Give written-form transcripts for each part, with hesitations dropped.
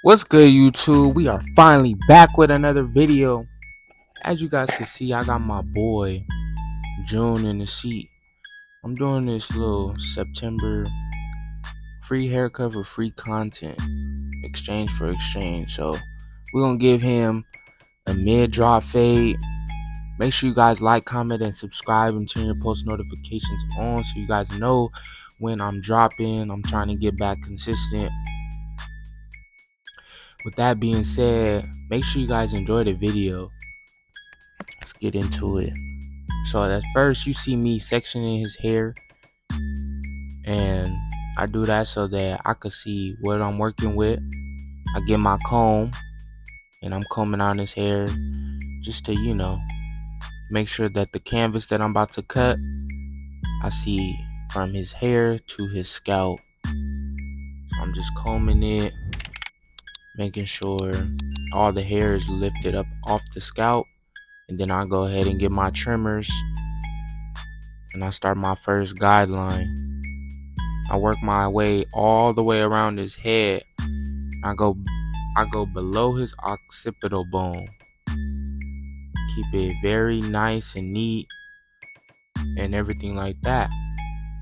What's good, YouTube? We are finally back with another video. As you guys can see, I got my boy June in the seat. I'm doing this little September free haircut for free content, exchange for exchange. So we're gonna give him a mid-drop fade. Make sure you guys like, comment, and subscribe, and turn your post notifications on so you guys know when I'm dropping. I'm trying to get back consistent. With that being said, make sure you guys enjoy the video. Let's get into it. So at first you see me sectioning his hair, and I do that so that I could see what I'm working with. I get my comb and I'm combing out his hair just to, make sure that the canvas that I'm about to cut, I see from his hair to his scalp. So I'm just combing it, making sure all the hair is lifted up off the scalp. And then I go ahead and get my trimmers and I start my first guideline. I work my way all the way around his head. I go below his occipital bone. Keep it very nice and neat and everything like that.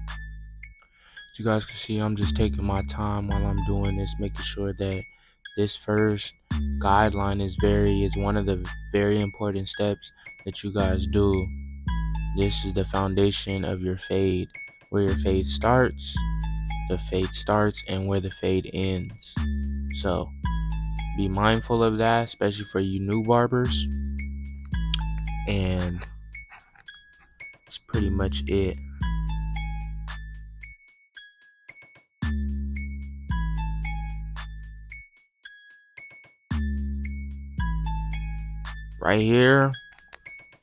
As you guys can see, I'm just taking my time while I'm doing this, making sure that this first guideline is one of the very important steps that you guys do. This is the foundation of your fade. Where your fade starts, the fade starts, and where the fade ends. So be mindful of that, especially for you new barbers. And that's pretty much it. Right here,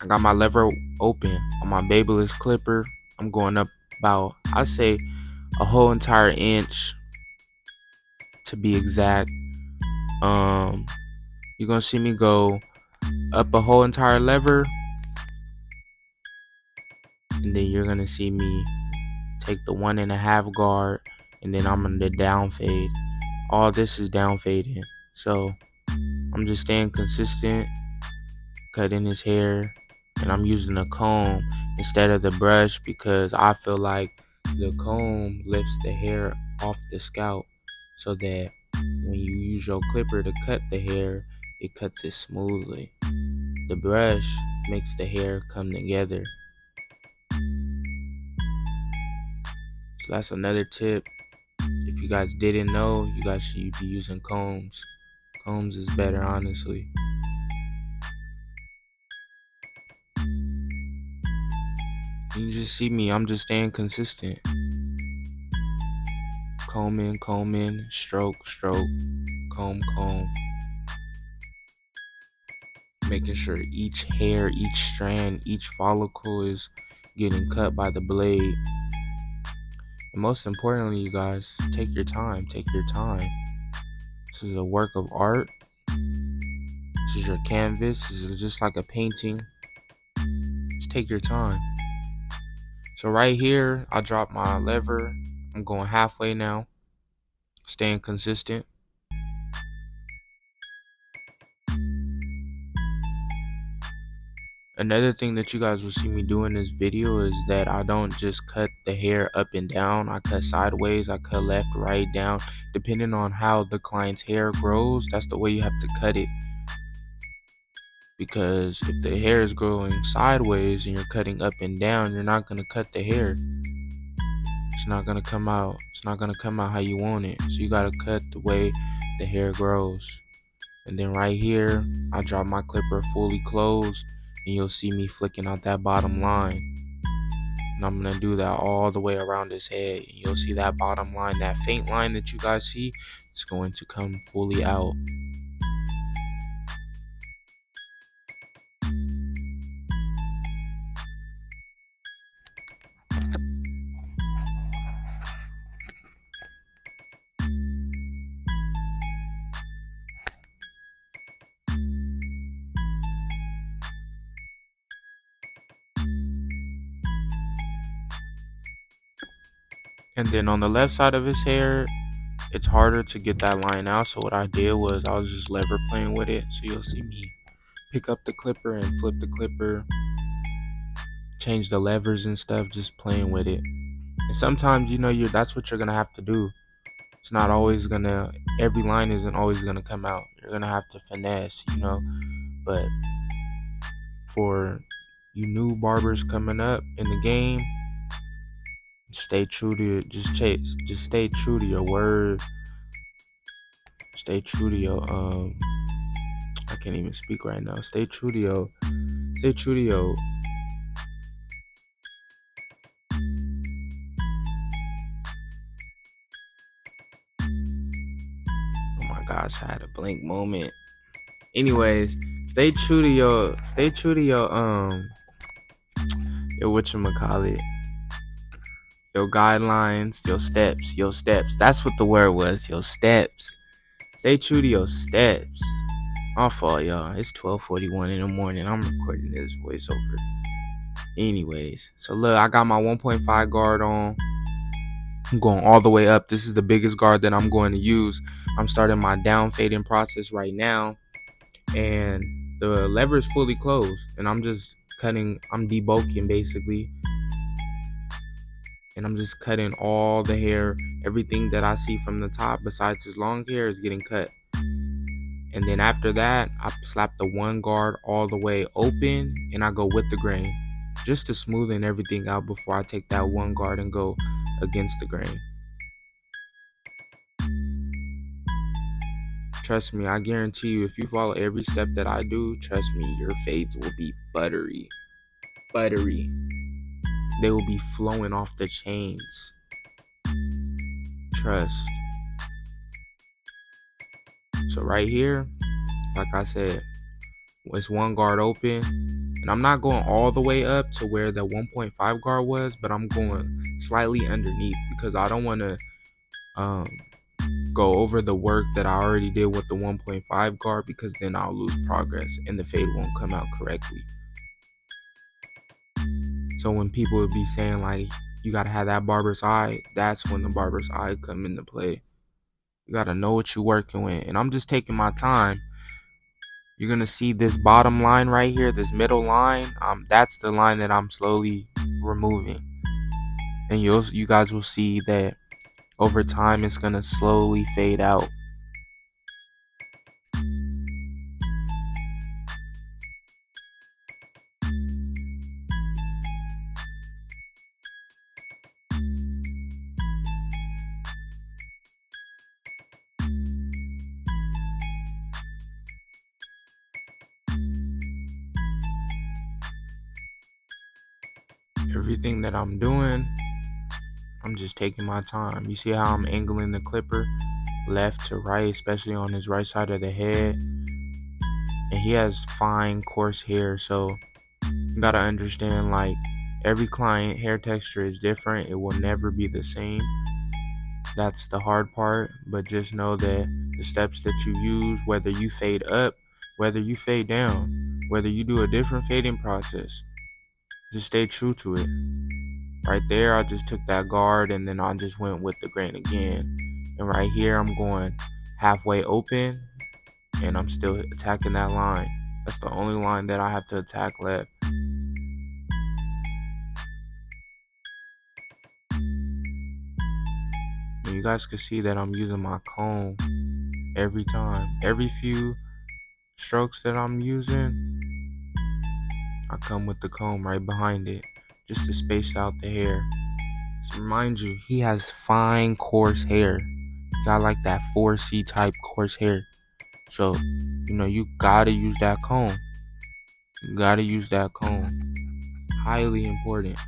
I got my lever open on my Babyliss clipper. I'm going up about, I'd say, a whole entire inch to be exact. You're gonna see me go up a whole entire lever, and then you're gonna see me take the 1.5 guard, and then I'm gonna down fade. All this is down fading, so I'm just staying consistent, cutting his hair, and I'm using a comb instead of the brush because I feel like the comb lifts the hair off the scalp so that when you use your clipper to cut the hair, it cuts it smoothly. The brush makes the hair come together. So that's another tip. If you guys didn't know, you guys should be using combs. Combs is better, honestly. You just see me, I'm just staying consistent. Combing, stroke, comb. Making sure each hair, each strand, each follicle is getting cut by the blade. And most importantly, you guys, take your time. This is a work of art. This is your canvas. This is just like a painting. Just take your time. So right here, I dropped my lever. I'm going halfway now, staying consistent. Another thing that you guys will see me do in this video is that I don't just cut the hair up and down. I cut sideways, I cut left, right, down. Depending on how the client's hair grows, that's the way you have to cut it. Because if the hair is growing sideways and you're cutting up and down, you're not going to cut the hair. It's not going to come out. It's not going to come out how you want it. So you got to cut the way the hair grows. And then right here, I drop my clipper fully closed. And you'll see me flicking out that bottom line. And I'm going to do that all the way around his head. And you'll see that bottom line, that faint line that you guys see, it's going to come fully out. And then on the left side of his hair, it's harder to get that line out. So what I did was I was just lever playing with it. So you'll see me pick up the clipper and flip the clipper, change the levers and stuff, just playing with it. And sometimes, that's what you're gonna have to do. It's not always gonna, every line isn't always gonna come out. You're gonna have to finesse, But for you new barbers coming up in the game, stay true to just stay true to your word. Stay true to your I can't even speak right now. Stay true to your oh my gosh, I had a blank moment. Anyways, stay true to your whatchamacallit, your guidelines, your steps. That's what the word was, your steps. Stay true to your steps. My fault, y'all. It's 12:41 in the morning. I'm recording this voiceover. Anyways, so look, I got my 1.5 guard on. I'm going all the way up. This is the biggest guard that I'm going to use. I'm starting my down fading process right now. And the lever is fully closed. And I'm just cutting, I'm debulking basically. And I'm just cutting all the hair. Everything that I see from the top besides his long hair is getting cut. And then after that, I slap the one guard all the way open and I go with the grain just to smoothen everything out before I take that one guard and go against the grain. Trust me, I guarantee you, if you follow every step that I do, trust me, your fades will be buttery. Buttery. They will be flowing off the chains. Trust. So right here, like I said, it's one guard open. And I'm not going all the way up to where the 1.5 guard was, but I'm going slightly underneath because I don't want to go over the work that I already did with the 1.5 guard, because then I'll lose progress and the fade won't come out correctly. So when people would be saying like, you got to have that barber's eye, that's when the barber's eye come into play. You got to know what you're working with. And I'm just taking my time. You're going to see this bottom line right here, this middle line. That's the line that I'm slowly removing. And you guys will see that over time it's going to slowly fade out. Everything that I'm doing, I'm just taking my time. You see how I'm angling the clipper left to right, especially on his right side of the head. And he has fine, coarse hair, so you gotta understand, like, every client hair texture is different. It will never be the same. That's the hard part. But just know that the steps that you use, whether you fade up, whether you fade down, whether you do a different fading process, just stay true to it. Right there, I just took that guard and then I just went with the grain again. And right here, I'm going halfway open and I'm still attacking that line. That's the only line that I have to attack left. And you guys can see that I'm using my comb every time. Every few strokes that I'm using, I come with the comb right behind it just to space out the hair. So remind you, he has fine, coarse hair. He got like that 4C type coarse hair. So, you gotta use that comb. You gotta use that comb. Highly important.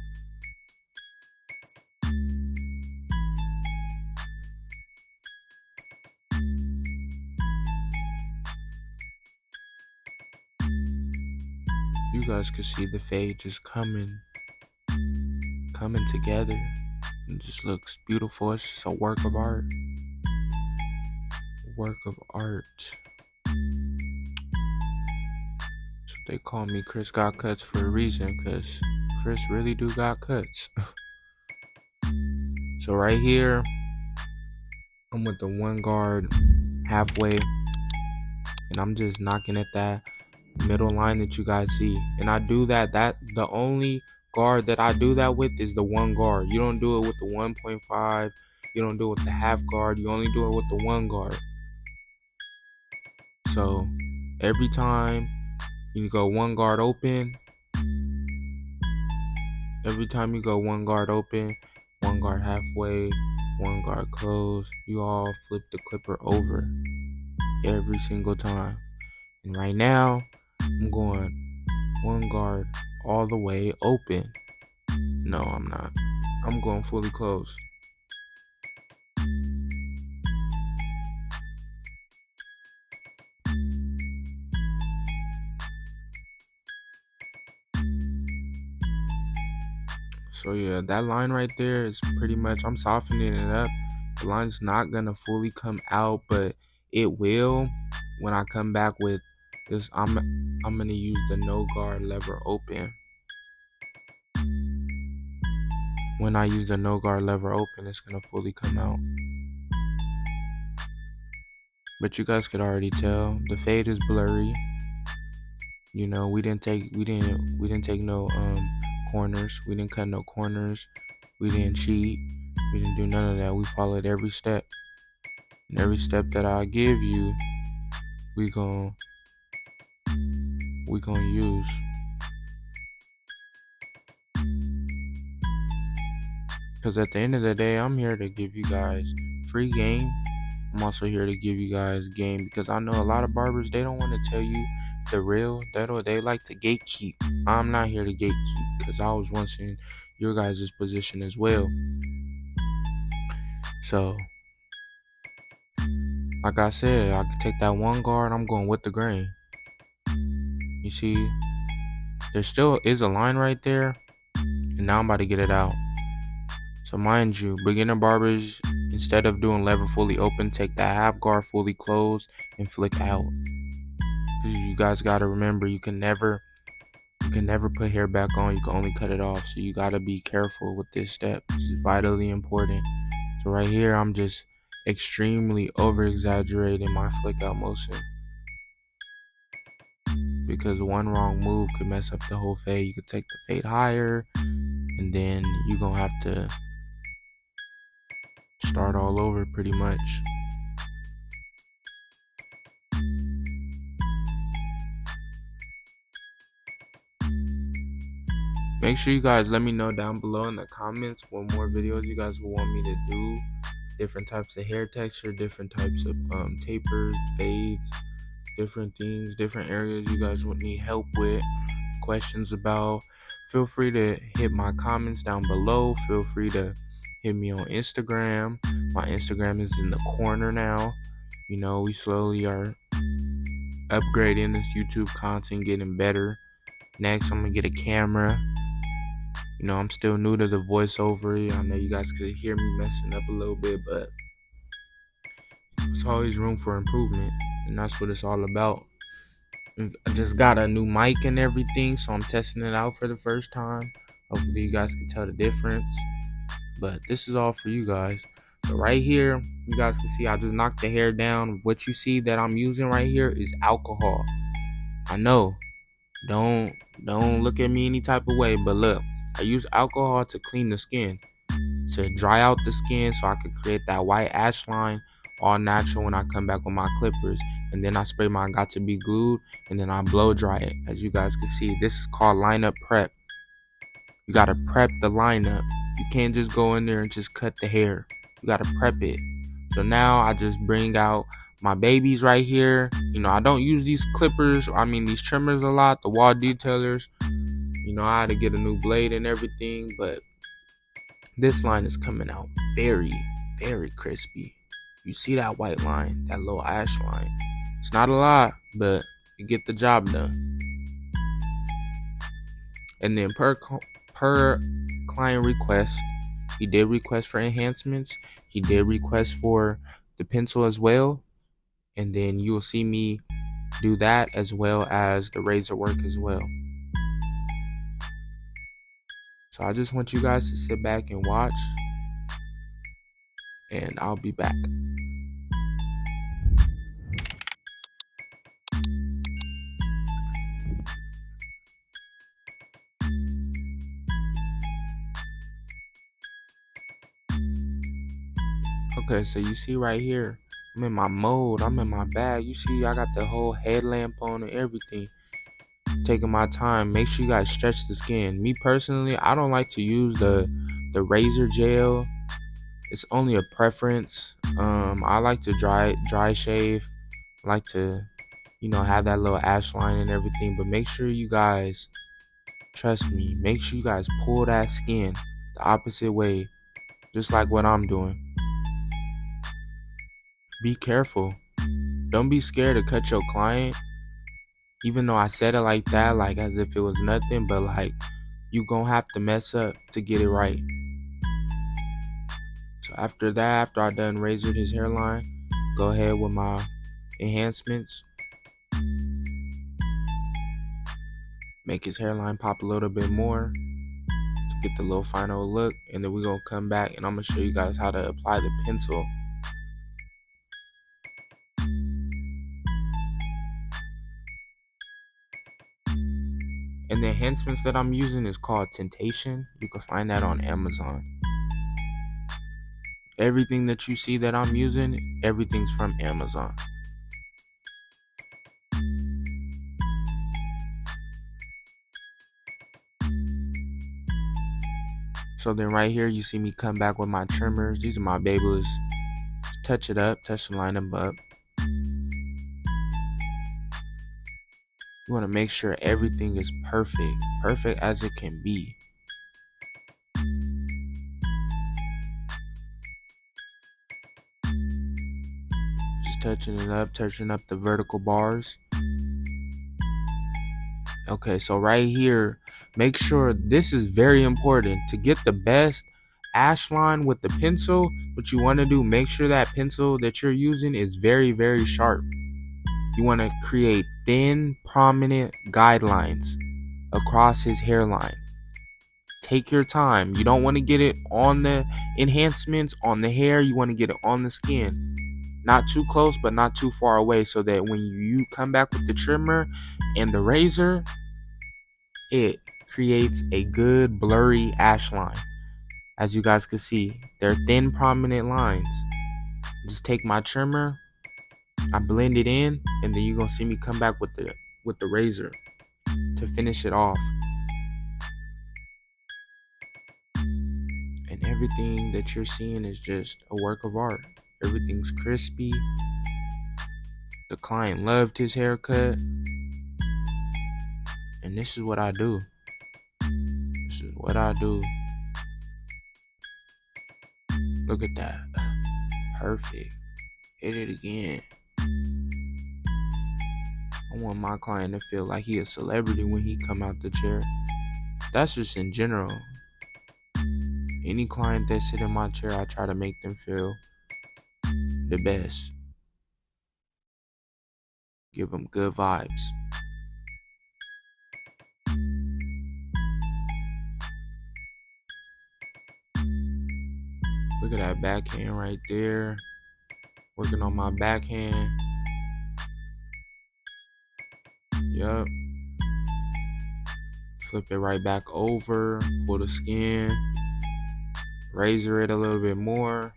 You guys can see the fade just coming together. It just looks beautiful. It's just a work of art. Work of art. So they call me Chrisgotcutzz for a reason, because Chris really do got cuts. So right here, I'm with the one guard halfway, and I'm just knocking at that middle line that you guys see. And I do that. The only guard that I do that with is the one guard. You don't do it with the 1.5. You don't do it with the half guard. You only do it with the one guard. So every time you go one guard open, every time you go one guard open, one guard halfway, one guard close, you all flip the clipper over every single time. And right now, I'm going one guard all the way open. No, I'm not. I'm going fully closed. So yeah, that line right there is pretty much, I'm softening it up. The line's not gonna fully come out, but it will when I come back with this. I'm gonna use the no guard lever open. When I use the no guard lever open, it's gonna fully come out. But you guys could already tell the fade is blurry. You know, we didn't take no corners. We didn't cut no corners. We didn't cheat. We didn't do none of that. We followed every step. And every step that I give you, we gon' use. Because at the end of the day, I'm here to give you guys free game. I'm also here to give you guys game, because I know a lot of barbers, they don't want to tell you the real. They like to gatekeep. I'm not here to gatekeep, because I was once in your guys' position as well. So, like I said, I can take that one guard. I'm going with the grain. You see, there still is a line right there, and now I'm about to get it out. So mind you, beginner barbers, instead of doing lever fully open, take that half guard fully closed and flick out. Because you guys gotta remember, you can never put hair back on. You can only cut it off. So you gotta be careful with this step. This is vitally important. So right here, I'm just extremely over exaggerating my flick out motion, because one wrong move could mess up the whole fade. You could take the fade higher, and then you're gonna have to start all over pretty much. Make sure you guys let me know down below in the comments what more videos you guys will want me to do. Different types of hair texture, different types of tapers, fades, different things, different areas you guys would need help with, questions about. Feel free to hit my comments down below. Feel free to hit me on Instagram. My Instagram is in the corner now. You know, we slowly are upgrading this YouTube content, getting better. Next, I'm gonna get a camera. You know, I'm still new to the voiceover. I know you guys could hear me messing up a little bit, but there's always room for improvement, and that's what it's all about. I just got a new mic and everything, so I'm testing it out for the first time. Hopefully you guys can tell the difference. But this is all for you guys. So right here, you guys can see I just knocked the hair down. What you see that I'm using right here is alcohol. I know, don't look at me any type of way, but look, I use alcohol to clean the skin, to dry out the skin, so I could create that white ash line, all natural, when I come back with my clippers. And then I spray my got to be glued, and then I blow dry it. As you guys can see, this is called lineup prep. You gotta prep the lineup. You can't just go in there and just cut the hair. You gotta prep it. So now I just bring out my babies right here. You know, I don't use these clippers, these trimmers a lot, the wall detailers. You know, I had to get a new blade and everything, but this line is coming out very, very crispy. You see that white line, that little ash line. It's not a lot, but you get the job done. And then per client request, he did request for enhancements. He did request for the pencil as well. And then you will see me do that, as well as the razor work as well. So I just want you guys to sit back and watch, and I'll be back. Okay, so you see right here, I'm in my mode, I'm in my bag. You see I got the whole headlamp on and everything. Taking my time. Make sure you guys stretch the skin. Me personally, I don't like to use the razor gel. It's only a preference. I like to dry shave. I like to, have that little ash line and everything. But make sure you guys, trust me, make sure you guys pull that skin the opposite way, just like what I'm doing. Be careful. Don't be scared to cut your client. Even though I said it like that, like as if it was nothing, but like you gonna have to mess up to get it right. So after that, after I done razored his hairline, go ahead with my enhancements. Make his hairline pop a little bit more to get the little final look. And then we're gonna come back and I'm gonna show you guys how to apply the pencil. And the enhancements that I'm using is called Temptation. You can find that on Amazon. Everything that you see that I'm using, everything's from Amazon. So then right here, you see me come back with my trimmers. These are my Babyless. Touch it up, touch the line them up. You want to make sure everything is perfect. Perfect as it can be. Just touching it up, touching up the vertical bars. Okay, so right here, make sure this is very important. To get the best ash line with the pencil, what you want to do, make sure that pencil that you're using is very, very sharp. You want to create thin, prominent guidelines across his hairline. Take your time. You don't want to get it on the enhancements, on the hair. You want to get it on the skin. Not too close, but not too far away, so that when you come back with the trimmer and the razor, it creates a good blurry ash line. As you guys can see, they're thin, prominent lines. Just take my trimmer, I blend it in, and then you're gonna see me come back with the razor to finish it off. And everything that you're seeing is just a work of art. Everything's crispy. The client loved his haircut. And this is what I do. This is what I do. Look at that. Perfect. Hit it again. I want my client to feel like he a celebrity when he come out the chair. That's just in general. Any client that sit in my chair, I try to make them feel the best. Give them good vibes. Look at that backhand right there. Working on my backhand. Yup. Flip it right back over. Pull the skin. Razor it a little bit more.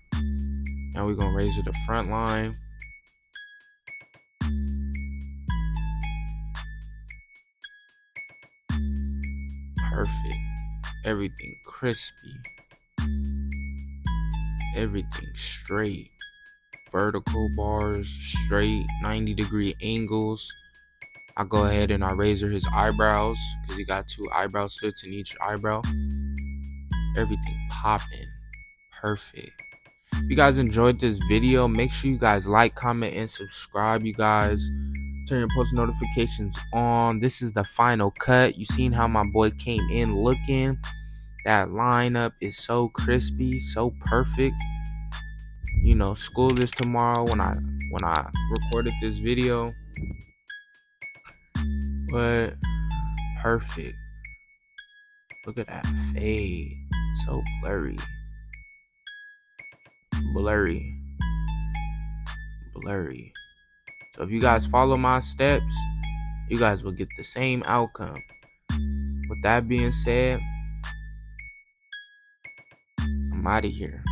Now we're going to razor the front line. Perfect. Everything crispy. Everything straight. Vertical bars, straight, 90-degree angles. I go ahead and I razor his eyebrows because he got 2 eyebrow slits in each eyebrow. Everything popping. Perfect. If you guys enjoyed this video, make sure you guys like, comment, and subscribe, you guys. Turn your post notifications on. This is the final cut. You seen how my boy came in looking. That lineup is so crispy, so perfect. You know, school is tomorrow when I recorded this video. But perfect. Look at that fade. So blurry. Blurry. So if you guys follow my steps, you guys will get the same outcome. With that being said, I'm out of here.